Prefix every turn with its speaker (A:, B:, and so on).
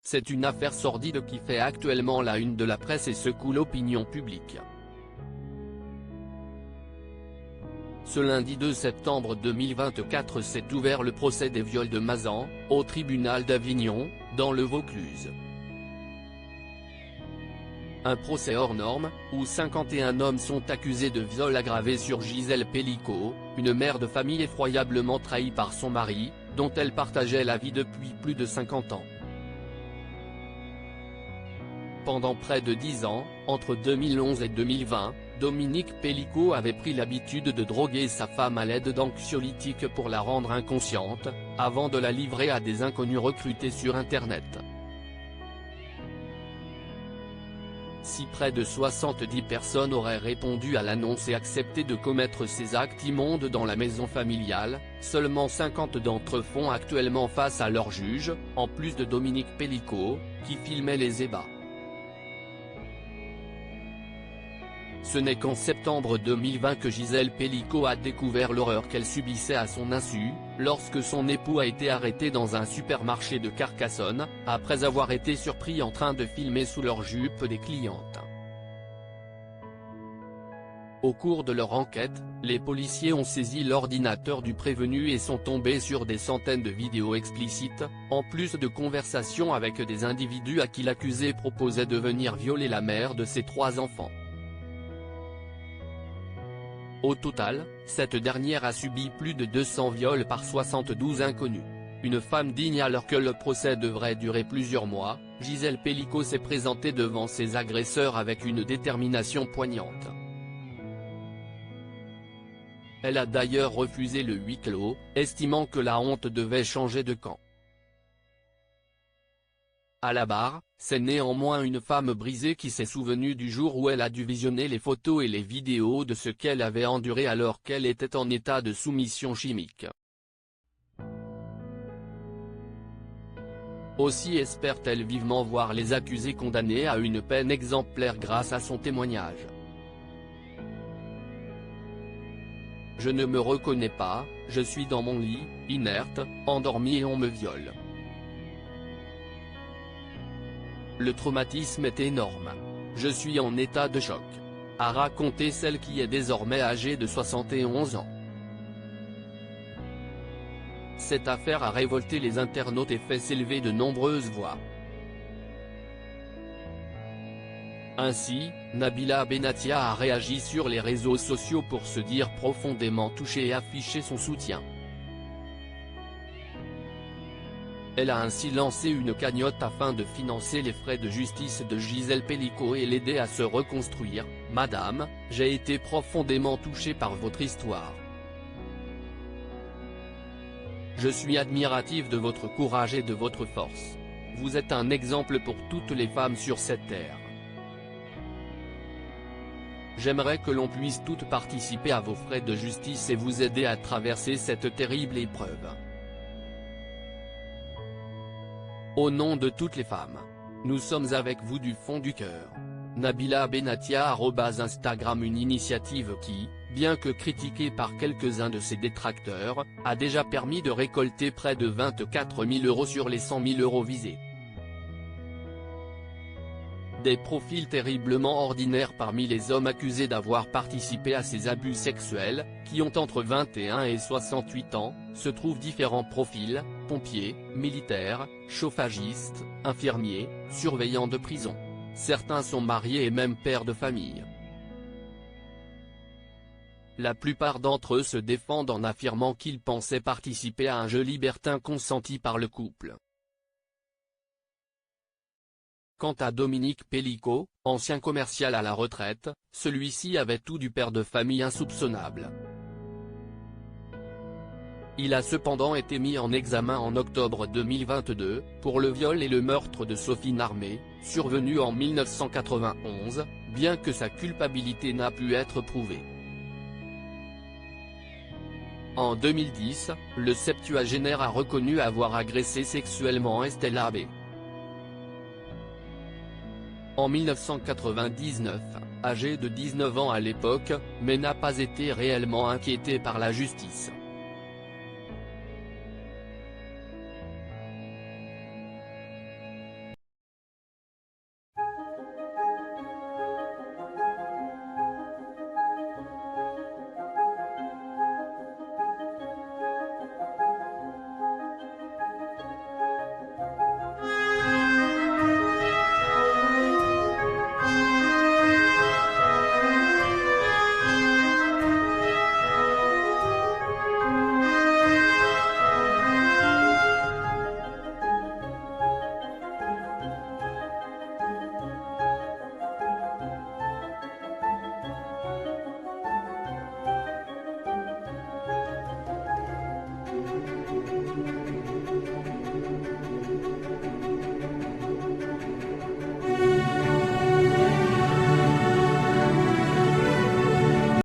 A: C'est une affaire sordide qui fait actuellement la une de la presse et secoue l'opinion publique. Ce lundi 2 septembre 2024 s'est ouvert le procès des viols de Mazan, au tribunal d'Avignon, dans le Vaucluse. Un procès hors norme, où 51 hommes sont accusés de viol aggravé sur Gisèle Pelicot, une mère de famille effroyablement trahie par son mari, dont elle partageait la vie depuis plus de 50 ans. Pendant près de 10 ans, entre 2011 et 2020, Dominique Pelicot avait pris l'habitude de droguer sa femme à l'aide d'anxiolytiques pour la rendre inconsciente, avant de la livrer à des inconnus recrutés sur Internet. Si près de 70 personnes auraient répondu à l'annonce et accepté de commettre ces actes immondes dans la maison familiale, seulement 50 d'entre eux font actuellement face à leur juge, en plus de Dominique Pelicot, qui filmait les ébats. Ce n'est qu'en septembre 2020 que Gisèle Pelicot a découvert l'horreur qu'elle subissait à son insu, lorsque son époux a été arrêté dans un supermarché de Carcassonne, après avoir été surpris en train de filmer sous leur jupe des clientes. Au cours de leur enquête, les policiers ont saisi l'ordinateur du prévenu et sont tombés sur des centaines de vidéos explicites, en plus de conversations avec des individus à qui l'accusé proposait de venir violer la mère de ses 3 enfants. Au total, cette dernière a subi plus de 200 viols par 72 inconnus. Une femme digne alors que le procès devrait durer plusieurs mois, Gisèle Pelicot s'est présentée devant ses agresseurs avec une détermination poignante. Elle a d'ailleurs refusé le huis clos, estimant que la honte devait changer de camp. À la barre, c'est néanmoins une femme brisée qui s'est souvenue du jour où elle a dû visionner les photos et les vidéos de ce qu'elle avait enduré alors qu'elle était en état de soumission chimique. Aussi espère-t-elle vivement voir les accusés condamnés à une peine exemplaire grâce à son témoignage. Je ne me reconnais pas, je suis dans mon lit, inerte, endormie et on me viole. Le traumatisme est énorme. Je suis en état de choc. A raconté celle qui est désormais âgée de 71 ans. Cette affaire a révolté les internautes et fait s'élever de nombreuses voix. Ainsi, Nabila Benatia a réagi sur les réseaux sociaux pour se dire profondément touchée et afficher son soutien. Elle a ainsi lancé une cagnotte afin de financer les frais de justice de Gisèle Pelicot et l'aider à se reconstruire. « Madame, j'ai été profondément touchée par votre histoire. Je suis admirative de votre courage et de votre force. Vous êtes un exemple pour toutes les femmes sur cette terre. J'aimerais que l'on puisse toutes participer à vos frais de justice et vous aider à traverser cette terrible épreuve. Au nom de toutes les femmes, nous sommes avec vous du fond du cœur. » Nabila Benatia @Instagram. Une initiative qui, bien que critiquée par quelques-uns de ses détracteurs, a déjà permis de récolter près de 24 000 € sur les 100 000 € visés. Des profils terriblement ordinaires parmi les hommes accusés d'avoir participé à ces abus sexuels, qui ont entre 21 et 68 ans, se trouvent différents profils: pompiers, militaires, chauffagistes, infirmiers, surveillants de prison. Certains sont mariés et même pères de famille. La plupart d'entre eux se défendent en affirmant qu'ils pensaient participer à un jeu libertin consenti par le couple. Quant à Dominique Pelicot, ancien commercial à la retraite, celui-ci avait tout du père de famille insoupçonnable. Il a cependant été mis en examen en octobre 2022, pour le viol et le meurtre de Sophie Narmé, survenu en 1991, bien que sa culpabilité n'a pu être prouvée. En 2010, le septuagénaire a reconnu avoir agressé sexuellement Estelle Abbé. En 1999, âgé de 19 ans à l'époque, mais n'a pas été réellement inquiété par la justice.